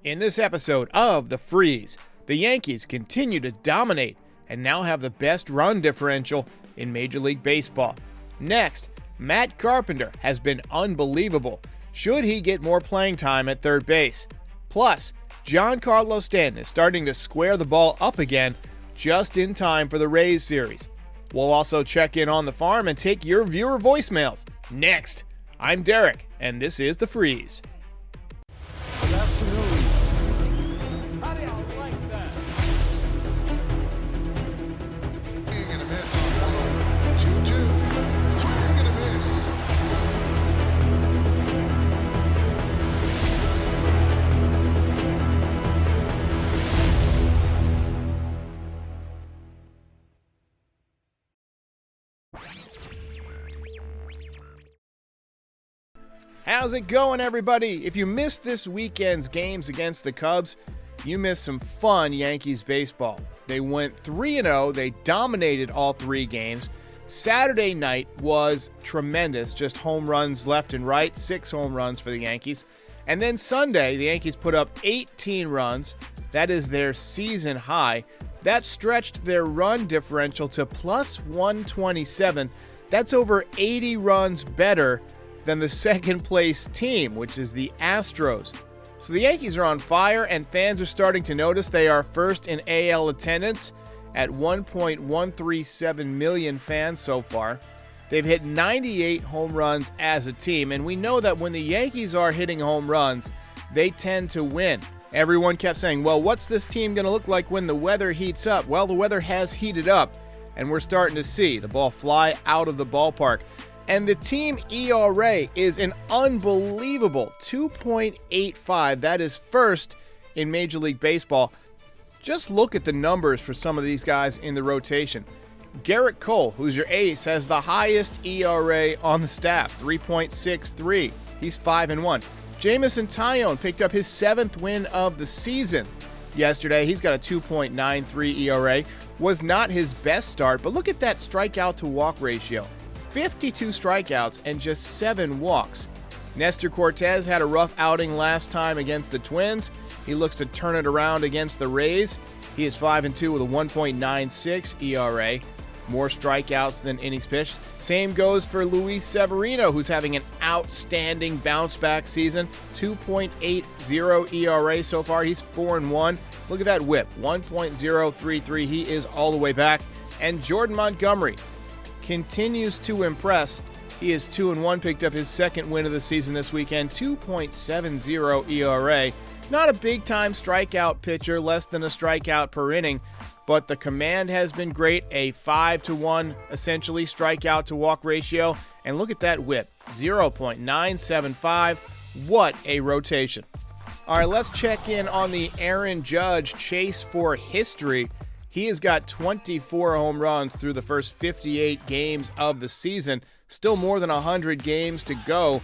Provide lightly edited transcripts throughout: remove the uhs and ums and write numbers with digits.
In this episode of The Frieze, the Yankees continue to dominate and now have the best run differential in Major League Baseball. Next, Matt Carpenter has been unbelievable. Should he get more playing time at third base? Plus, Giancarlo Stanton is starting to square the ball up again just in time for the Rays series. We'll also check in on the farm and take your viewer voicemails. Next, I'm Derek, and this is The Frieze. Good afternoon. How do y'all like that? Swing and a miss on 2-2. Swing and a miss. How's it going, everybody? If you missed this weekend's games against the Cubs, you missed some fun Yankees baseball. They went 3-0. They dominated all three games. Saturday night was tremendous. Just home runs left and right. 6 home runs for the Yankees. And then Sunday, the Yankees put up 18 runs. That is their season high. That stretched their run differential to plus 127. That's over 80 runs better than the second place team, which is the Astros. So the Yankees are on fire, and fans are starting to notice. They are first in AL attendance at 1.137 million fans so far. They've hit 98 home runs as a team, and we know that when the Yankees are hitting home runs, they tend to win. Everyone kept saying, well, what's this team going to look like when the weather heats up? Well, the weather has heated up, and we're starting to see the ball fly out of the ballpark. And the team ERA is an unbelievable 2.85. That is first in Major League Baseball. Just look at the numbers for some of these guys in the rotation. Garrett Cole, who's your ace, has the highest ERA on the staff, 3.63. He's 5-1. Jamison Tyone picked up his 7th win of the season yesterday. He's got a 2.93 ERA. Was not his best start, but look at that strikeout to walk ratio. 52 strikeouts and just 7 walks. Nestor Cortez had a rough outing last time against the Twins. He looks to turn it around against the Rays. He is 5-2 with a 1.96 ERA. More strikeouts than innings pitched. Same goes for Luis Severino, who's having an outstanding bounce-back season. 2.80 ERA so far. He's 4-1. Look at that whip, 1.033. He is all the way back. And Jordan Montgomery continues to impress. He is 2-1, picked up his 2nd win of the season this weekend, 2.70 ERA. Not a big-time strikeout pitcher, less than a strikeout per inning, but the command has been great, a 5-1 essentially strikeout to walk ratio, and look at that whip, 0.975. What a rotation. All right, let's check in on the Aaron Judge chase for history. He has got 24 home runs through the first 58 games of the season. Still more than 100 games to go.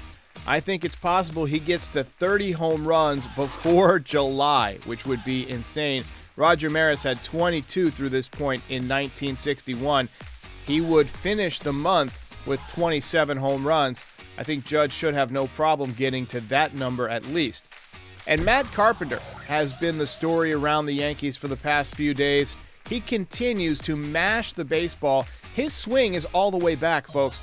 I think it's possible he gets to 30 home runs before July, which would be insane. Roger Maris had 22 through this point in 1961. He would finish the month with 27 home runs. I think Judge should have no problem getting to that number at least. And Matt Carpenter has been the story around the Yankees for the past few days. He continues to mash the baseball. His swing is all the way back, folks.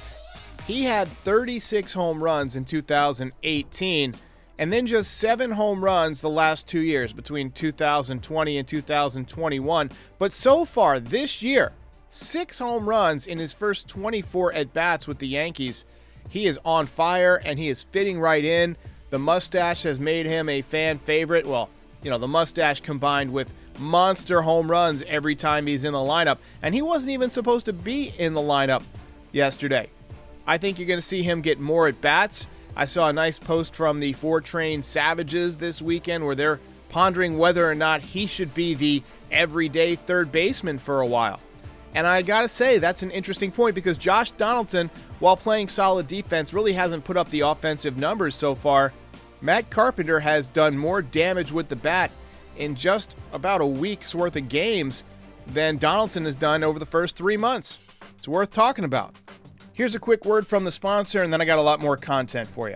He had 36 home runs in 2018, and then just 7 home runs the last 2 years, between 2020 and 2021. But so far this year, 6 home runs in his first 24 at-bats with the Yankees. He is on fire, and he is fitting right in. The mustache has made him a fan favorite. Well, the mustache combined with monster home runs every time he's in the lineup, and he wasn't even supposed to be in the lineup yesterday. I think you're going to see him get more at bats. I saw a nice post from the 4-Train Savages this weekend where they're pondering whether or not he should be the everyday third baseman for a while. And I gotta say, that's an interesting point because Josh Donaldson, while playing solid defense, really hasn't put up the offensive numbers so far. Matt Carpenter has done more damage with the bat in just about a week's worth of games than Donaldson has done over the first 3 months. It's worth talking about. Here's a quick word from the sponsor, and then I got a lot more content for you.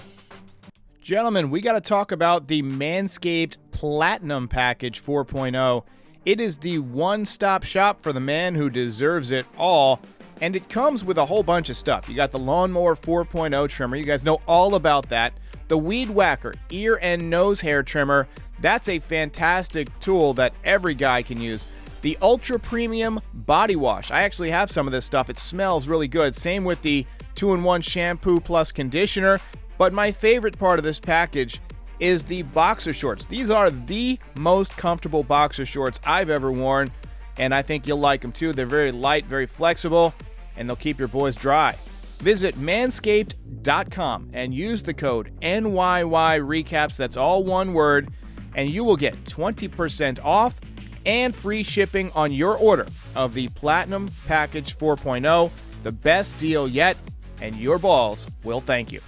Gentlemen, we got to talk about the Manscaped Platinum Package 4.0. It is the one-stop shop for the man who deserves it all, and it comes with a whole bunch of stuff. You got the Lawnmower 4.0 trimmer. You guys know all about that. The Weed Whacker ear and nose hair trimmer. That's a fantastic tool that every guy can use. The Ultra Premium Body Wash. I actually have some of this stuff. It smells really good. Same with the 2-in-1 shampoo plus conditioner. But my favorite part of this package is the boxer shorts. These are the most comfortable boxer shorts I've ever worn, and I think you'll like them too. They're very light, very flexible, and they'll keep your boys dry. Visit manscaped.com and use the code NYY Recaps, that's all one word, and you will get 20% off and free shipping on your order of the Platinum Package 4.0, the best deal yet, and your balls will thank you.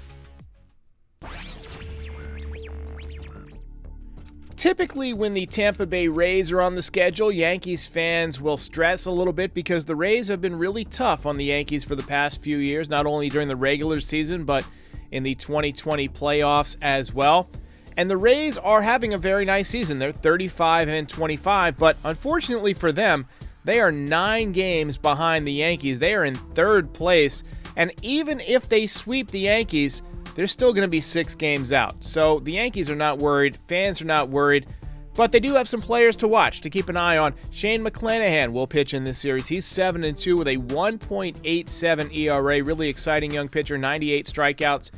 Typically, when the Tampa Bay Rays are on the schedule, Yankees fans will stress a little bit because the Rays have been really tough on the Yankees for the past few years, not only during the regular season, but in the 2020 playoffs as well. And the Rays are having a very nice season. They're 35-25, but unfortunately for them, they are 9 games behind the Yankees. They are in 3rd place, and even if they sweep the Yankees, they're still going to be 6 games out. So the Yankees are not worried. Fans are not worried. But they do have some players to watch, to keep an eye on. Shane McClanahan will pitch in this series. He's 7-2 with a 1.87 ERA. Really exciting young pitcher, 98 strikeouts.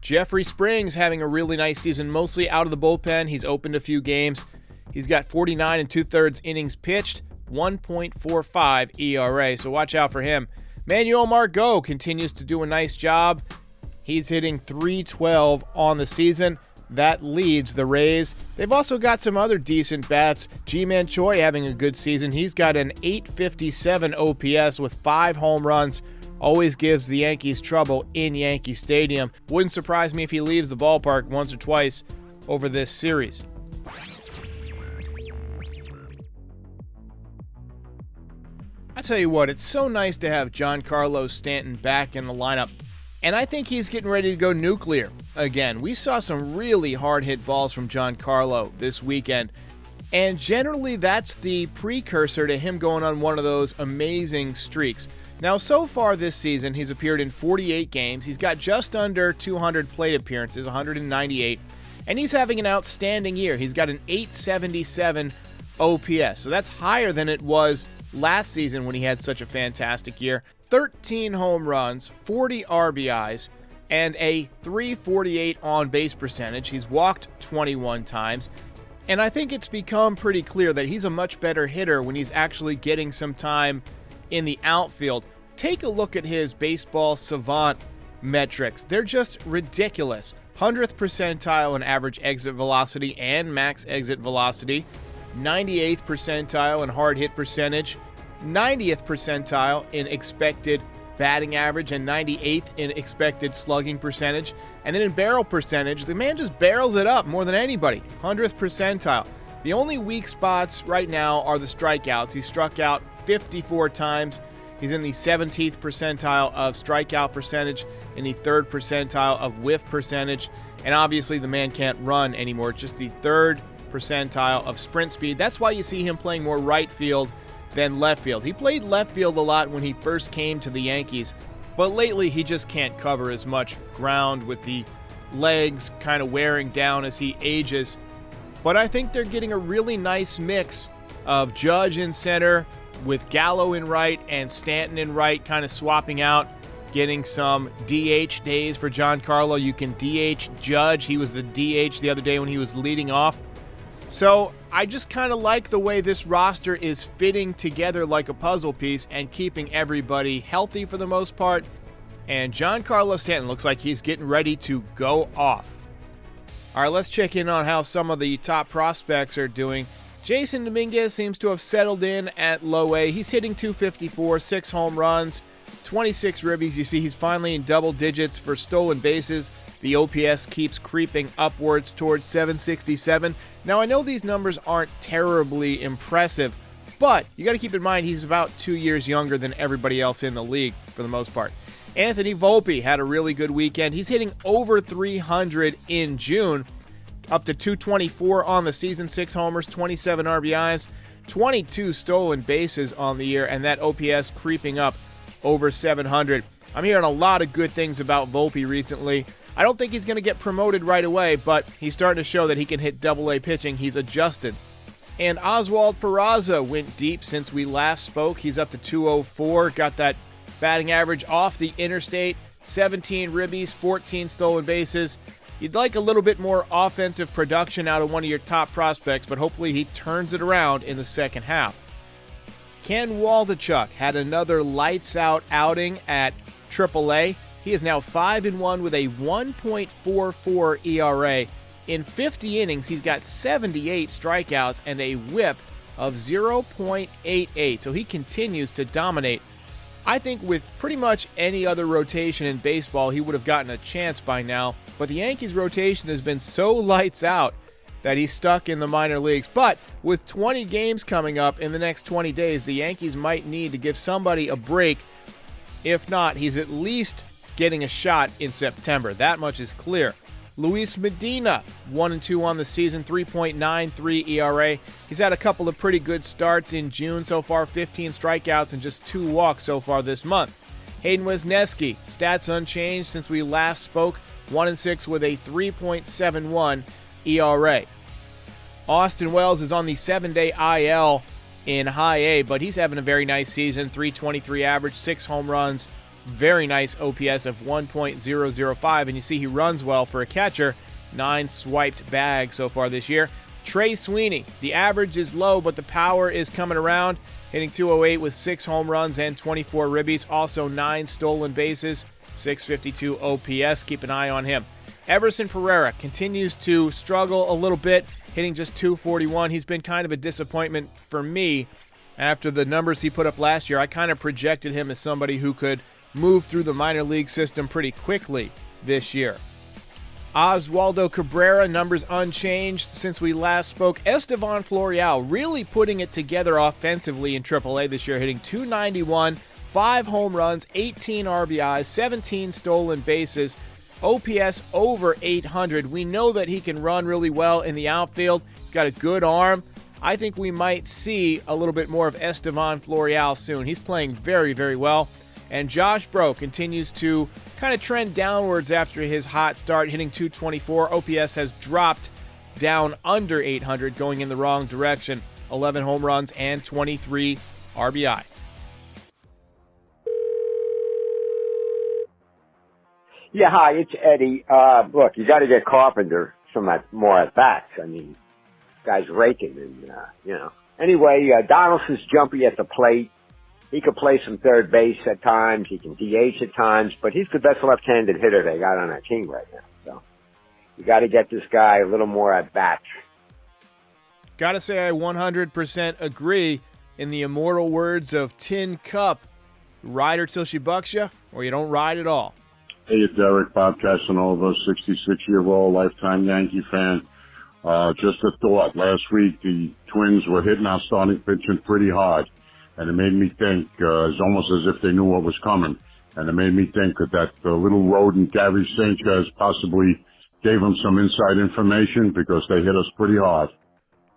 Jeffrey Springs having a really nice season, mostly out of the bullpen. He's opened a few games. He's got 49 2/3 innings pitched, 1.45 ERA. So watch out for him. Manuel Margot continues to do a nice job. He's hitting .312 on the season. That leads the Rays. They've also got some other decent bats. Ji-Man Choi having a good season. He's got an .857 OPS with 5 home runs. Always gives the Yankees trouble in Yankee Stadium. Wouldn't surprise me if he leaves the ballpark once or twice over this series. I tell you what, it's so nice to have Giancarlo Stanton back in the lineup. And I think he's getting ready to go nuclear again. We saw some really hard-hit balls from Giancarlo this weekend. And generally, that's the precursor to him going on one of those amazing streaks. Now, so far this season, he's appeared in 48 games. He's got just under 200 plate appearances, 198. And he's having an outstanding year. He's got an .877 OPS. So that's higher than it was last season when he had such a fantastic year. 13 home runs, 40 RBIs, and a .348 on-base percentage. He's walked 21 times. And I think it's become pretty clear that he's a much better hitter when he's actually getting some time in the outfield. Take a look at his baseball savant metrics. They're just ridiculous. 100th percentile in average exit velocity and max exit velocity. 98th percentile in hard hit percentage. 90th percentile in expected batting average and 98th in expected slugging percentage. And then in barrel percentage, the man just barrels it up more than anybody. 100th percentile. The only weak spots right now are the strikeouts. He struck out 54 times. He's in the 17th percentile of strikeout percentage, in the 3rd percentile of whiff percentage. And obviously the man can't run anymore. It's just the 3rd percentile of sprint speed. That's why you see him playing more right field than left field. He played left field a lot when he first came to the Yankees, but lately he just can't cover as much ground with the legs kind of wearing down as he ages. But I think they're getting a really nice mix of Judge in center with Gallo in right and Stanton in right, kind of swapping out, getting some DH days for Giancarlo. You can DH Judge. He was the DH the other day when he was leading off. So I just kind of like the way this roster is fitting together like a puzzle piece and keeping everybody healthy for the most part. And Giancarlo Stanton looks like he's getting ready to go off. All right, let's check in on how some of the top prospects are doing. Jason Dominguez seems to have settled in at low A. He's hitting .254, 6 home runs, 26 ribbies. You see he's finally in double digits for stolen bases. The OPS keeps creeping upwards towards .767. Now, I know these numbers aren't terribly impressive, but you got to keep in mind he's about 2 years younger than everybody else in the league for the most part. Anthony Volpe had a really good weekend. He's hitting over .300 in June. up to 224 on the season, 6 homers, 27 RBIs, 22 stolen bases on the year, and that OPS creeping up over 700. I'm hearing a lot of good things about Volpe recently. I don't think he's going to get promoted right away, but he's starting to show that he can hit Double-A pitching. He's adjusted. And Oswald Peraza went deep since we last spoke. He's up to 204, got that batting average off the interstate, 17 ribbies, 14 stolen bases. You'd like a little bit more offensive production out of one of your top prospects, but hopefully he turns it around in the second half. Ken Waldichuk had another lights-out outing at AAA. He is now 5-1 with a 1.44 ERA. In 50 innings, he's got 78 strikeouts and a whip of 0.88, so he continues to dominate. I think with pretty much any other rotation in baseball, he would have gotten a chance by now, but the Yankees' rotation has been so lights out that he's stuck in the minor leagues. But with 20 games coming up in the next 20 days, the Yankees might need to give somebody a break. If not, he's at least getting a shot in September. That much is clear. Luis Medina, 1-2 on the season, 3.93 ERA. He's had a couple of pretty good starts in June so far, 15 strikeouts and just 2 walks so far this month. Hayden Wesneski, stats unchanged since we last spoke, 1-6 with a 3.71 ERA. Austin Wells is on the 7-day IL in High A, but he's having a very nice season, 323 average, 6 home runs, very nice OPS of 1.005, and you see he runs well for a catcher, 9 swiped bags so far this year. Trey Sweeney, the average is low, but the power is coming around, hitting 208 with 6 home runs and 24 ribbies, also 9 stolen bases, 652 OPS. Keep an eye on him. Everson Pereira continues to struggle a little bit, hitting just 241. He's been kind of a disappointment for me after the numbers he put up last year. I kind of projected him as somebody who could move through the minor league system pretty quickly this year. Oswaldo Cabrera, numbers unchanged since we last spoke. Estevan Florial really putting it together offensively in AAA this year, hitting 291, 5 home runs, 18 RBIs, 17 stolen bases, OPS over 800. We know that he can run really well in the outfield. He's got a good arm. I think we might see a little bit more of Estevan Florial soon. He's playing very, very well. And Josh Bro continues to kind of trend downwards after his hot start, hitting 224. OPS has dropped down under 800, going in the wrong direction. 11 home runs and 23 RBI. Yeah, hi, it's Eddie. Look, you got to get Carpenter some more at bats. I mean, guy's raking, and Anyway, Donaldson's jumpy at the plate. He could play some third base at times. He can DH at times, but he's the best left-handed hitter they got on that team right now. So you got to get this guy a little more at bats. Got to say, I 100% agree. In the immortal words of Tin Cup, ride her till she bucks you, or you don't ride at all. Hey, it's Eric Bobcast and all of us, 66-year-old lifetime Yankee fan. Just a thought. Last week, the Twins were hitting our starting pitching pretty hard, and it made me think, it's almost as if they knew what was coming. And it made me think that little rodent, Gary Sanchez, possibly gave them some inside information because they hit us pretty hard.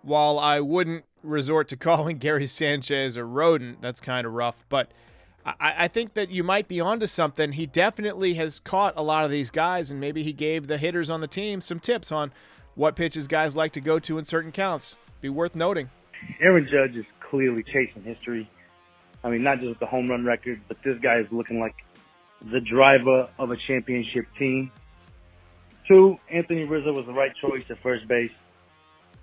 While I wouldn't resort to calling Gary Sanchez a rodent, that's kind of rough, but I think that you might be onto something. He definitely has caught a lot of these guys, and maybe he gave the hitters on the team some tips on what pitches guys like to go to in certain counts. Be worth noting. Aaron Judge is clearly chasing history. I mean, not just with the home run record, but this guy is looking like the driver of a championship team. 2, Anthony Rizzo was the right choice at first base.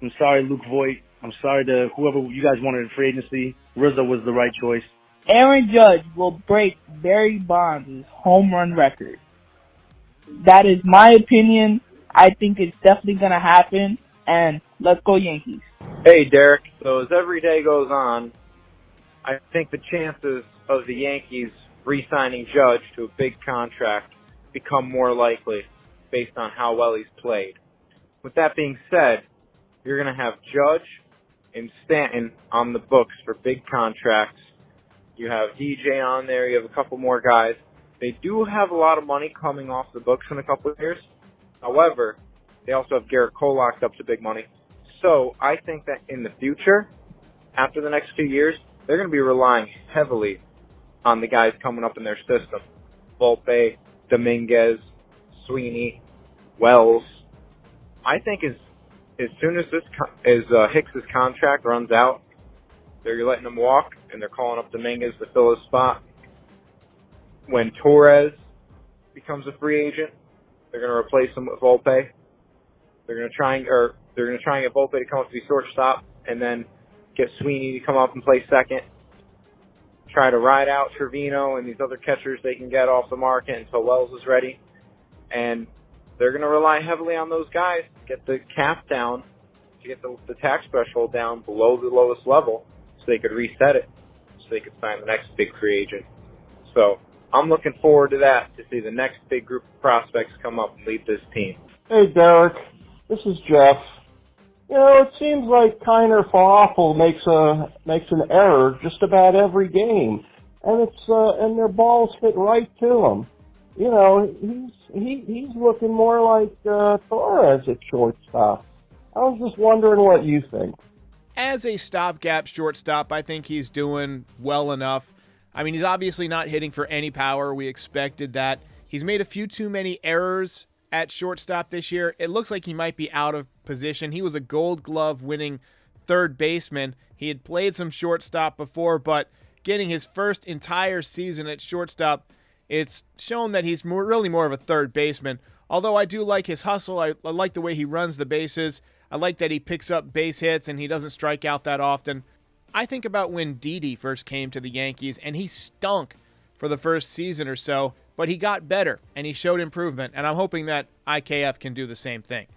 I'm sorry, Luke Voigt. I'm sorry to whoever you guys wanted in free agency. Rizzo was the right choice. Aaron Judge will break Barry Bonds' home run record. That is my opinion. I think it's definitely going to happen, and let's go Yankees. Hey, Derek. So as every day goes on, I think the chances of the Yankees re-signing Judge to a big contract become more likely based on how well he's played. With that being said, you're going to have Judge and Stanton on the books for big contracts. You have DJ on there. You have a couple more guys. They do have a lot of money coming off the books in a couple of years. However, They also have Garrett Cole locked up to big money. So I think that in the future, after the next few years, they're going to be relying heavily on the guys coming up in their system. Volpe, Dominguez, Sweeney, Wells. I think as soon as Hicks's contract runs out, they're letting him walk, and they're calling up Dominguez to fill his spot. When Torres becomes a free agent, they're going to replace him with Volpe. They're going to try and get Volpe to come up to be shortstop, and then get Sweeney to come up and play second. Try to ride out Trevino and these other catchers they can get off the market until Wells is ready. And they're going to rely heavily on those guys to get the cap down, to get the tax threshold down below the lowest level so they could reset it, so they could sign the next big free agent. So I'm looking forward to that, to see the next big group of prospects come up and lead this team. Hey, Derek. This is Jeff. You know, it seems like Kiner Falafel makes an error just about every game, and and their balls fit right to him. You know, he's looking more like Torres at shortstop. I was just wondering what you think. As a stopgap shortstop, I think he's doing well enough. I mean, he's obviously not hitting for any power. We expected that. He's made a few too many errors at shortstop this year. It looks like he might be out of position. He was a Gold Glove winning third baseman. He had played some shortstop before, but getting his first entire season at shortstop, it's shown that he's really more of a third baseman. Although I do like his hustle. I like the way he runs the bases. I like that he picks up base hits and he doesn't strike out that often. I think about when Didi first came to the Yankees, and he stunk for the first season or so, but he got better and he showed improvement, and I'm hoping that IKF can do the same thing.